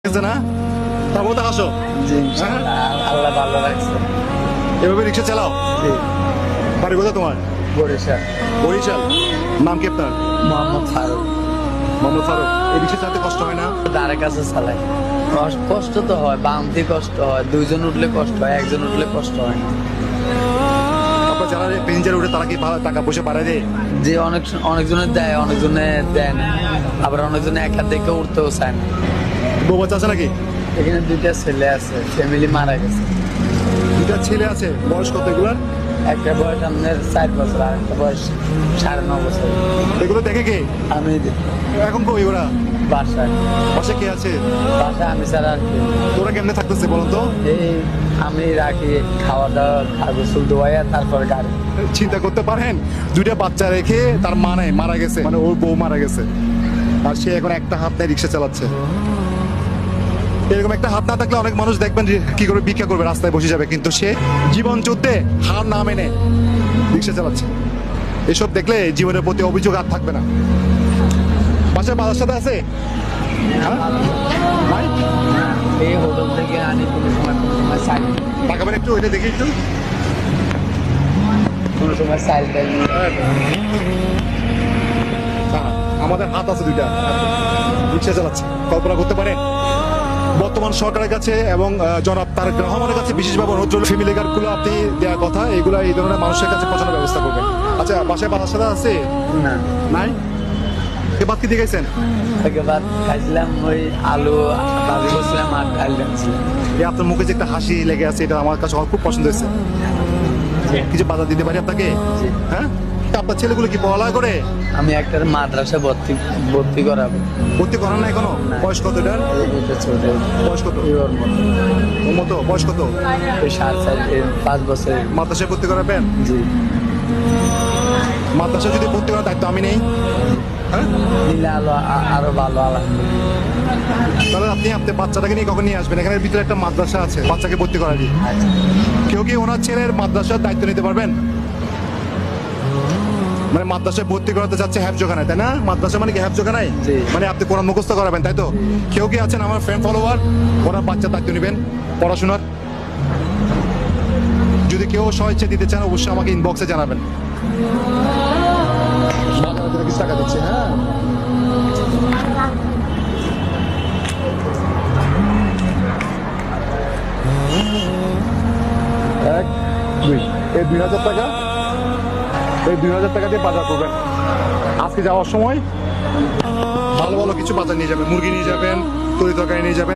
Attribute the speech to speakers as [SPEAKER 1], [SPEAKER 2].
[SPEAKER 1] না তারপর তো আসো
[SPEAKER 2] জি আল্লাহ ভালো রাখছে।
[SPEAKER 1] এভাবে রিক্সা চালাও?
[SPEAKER 2] জি
[SPEAKER 1] বাড়ি কোথায় তোমার?
[SPEAKER 2] বরিশাল।
[SPEAKER 1] বরিশাল। নাম কি আপনার?
[SPEAKER 2] মোহাম্মদ ফারুক।
[SPEAKER 1] মোহাম্মদ ফারুক। এই রিক্সা চালাতে কষ্ট হয় না?
[SPEAKER 2] দাঁড়ের কাছে চালাই। কষ্ট তো হয়, বাম দিয়ে কষ্ট হয়, দুইজন উঠলে কষ্ট হয়, একজন উঠলে কষ্ট হয় না।
[SPEAKER 1] আপনার যারা প্যাসেঞ্জার উঠে তারা কি টাকা পয়সা বাড়ায় দেয়?
[SPEAKER 2] যে অনেকজনের দেয়, অনেকজনে দেয় না, আবার অনেকজনে একা দেখে উঠতেও চায় না।
[SPEAKER 1] বউ বাচ্চা আছে নাকি?
[SPEAKER 2] এখানে দুইটা ছেলে আছে, ফ্যামিলি মারা গেছে।
[SPEAKER 1] দুটা ছেলে আছে, বয়স কত এগুলার?
[SPEAKER 2] একটা বয়স আপনার 4 বছর, আর একটা বয়স 9.5 বছর।
[SPEAKER 1] এগুলো দেখে কে?
[SPEAKER 2] আমি
[SPEAKER 1] এখন কই ওরা?
[SPEAKER 2] বাসায়।
[SPEAKER 1] পাশে কে আছে?
[SPEAKER 2] বাসায় আমি ছাড়া আর কেউ নেই।
[SPEAKER 1] তোরা কেমনে থাকতেছে বলুন তো?
[SPEAKER 2] এই আমি রাখি, খাওয়া দাওয়া, গোসল ধোয়াইয়া তারপর গাড়ি।
[SPEAKER 1] চিন্তা করতে পারেন, দুইটা বাচ্চা রেখে তার মা নাই, মারা গেছে, মানে ওর বউ মারা গেছে, আর সে এখন একটা হাত নেয় রিক্সা চালাচ্ছে। এরকম একটা হাত না থাকলে অনেক মানুষ দেখবেন যে কি করে ভিক্ষা করবে, রাস্তায় বসে যাবে, কিন্তু সে জীবন যুদ্ধে হার না মেনে রিক্সা চালাচ্ছে। এসব দেখলে জীবনের প্রতি অভিযোগ আর থাকবে না। বাসায় বাজার সাথে আছে? হ্যাঁ? নাই?
[SPEAKER 2] এই হোটেল থেকে আনি, কোনো সময় চাল,
[SPEAKER 1] তাকাবেন একটু, ওইটা দেখি একটু।
[SPEAKER 2] কোনো সময় চাল ডাল নিয়ে।
[SPEAKER 1] হ্যাঁ, আমাদের হাত আছে দুইটা, রিক্সা চালাচ্ছে। কল্পনা করতে পারেন বর্তমান সরকারের কাছে এবং জনাব তারেক রহমানের কাছে বিশেষভাবে অনুরোধ রইল, ফ্যামিলি কার্ডগুলো আপনি দেওয়ার কথা, এগুলো এই ধরনের মানুষের কাছে পৌঁছানোর ব্যবস্থা করবেন। আচ্ছা, বাসায় বাজার সাথে আছে?
[SPEAKER 2] না,
[SPEAKER 1] নাই? এবার কি দেখেছেন?
[SPEAKER 2] থেকে বাদ খাইছিলাম ওই আলু ভাজি করছিলাম আর ডাল রাখছিলাম।
[SPEAKER 1] এই আপনার মুখে যে একটা হাসি লেগে আছে, এটা আমার কাছে খুব পছন্দ হয়েছে। কিছু বাজার দিতে পারি আপনাকে?
[SPEAKER 2] জি।
[SPEAKER 1] হ্যাঁ, আপনার ছেলেগুলো কি পড়ালেখা করে?
[SPEAKER 2] আমি একটা মাদ্রাসা ভর্তি করাবো।
[SPEAKER 1] ভর্তি করান না এখনো?
[SPEAKER 2] না।
[SPEAKER 1] বয়স কত এটার?
[SPEAKER 2] এটা ছোট,
[SPEAKER 1] বয়স কত?
[SPEAKER 2] ওর মতো।
[SPEAKER 1] ওর মতো বয়স কত?
[SPEAKER 2] ওই 5 বছর।
[SPEAKER 1] মাদ্রাসায় ভর্তি করাবেন?
[SPEAKER 2] জি।
[SPEAKER 1] মাদ্রাসায় যদি ভর্তি করার দায়িত্ব আমি নেই, হ্যাঁ,
[SPEAKER 2] নিলে আরো ভালো, আলহামদুলিল্লাহ।
[SPEAKER 1] তাহলে আপনি বাচ্চাটাকে নিয়ে কখন নিয়ে আসবেন? এখানে ভিতরে একটা মাদ্রাসা আছে, বাচ্চাকে ভর্তি করারই।
[SPEAKER 2] আচ্ছা।
[SPEAKER 1] কেউ কি ওনার ছেলের মাদ্রাসার দায়িত্ব নিতে পারবেন? মানে মাদ্রাসায় ভর্তি করাতে চাচ্ছে হ্যাফজোখানায়, তাই না? মাদ্রাসা মানে কি হ্যাফজোখানায়?
[SPEAKER 2] জি।
[SPEAKER 1] মানে আপনি কোরআন মুখস্থ করাবেন, তাই তো? কেউ কি আছেন আমার ফ্রেন্ড ফলোয়ার, ওনার বাচ্চার দায়িত্ব নেবেন পড়াশোনার? যদি কেউ স্বেচ্ছা দিতে চান অবশ্যই আমাকে ইনবক্সে জানাবেন। কিছু টাকা দিচ্ছে। হ্যাঁ, এক দুই, এই 2000 টাকা, এই 2000 টাকা দিয়ে বাজার করবেন। আজকে যাওয়ার সময় ভালো ভালো কিছু বাজার নিয়ে যাবেন, মুরগি নিয়ে যাবেন, তরি তরকারি নিয়ে যাবেন।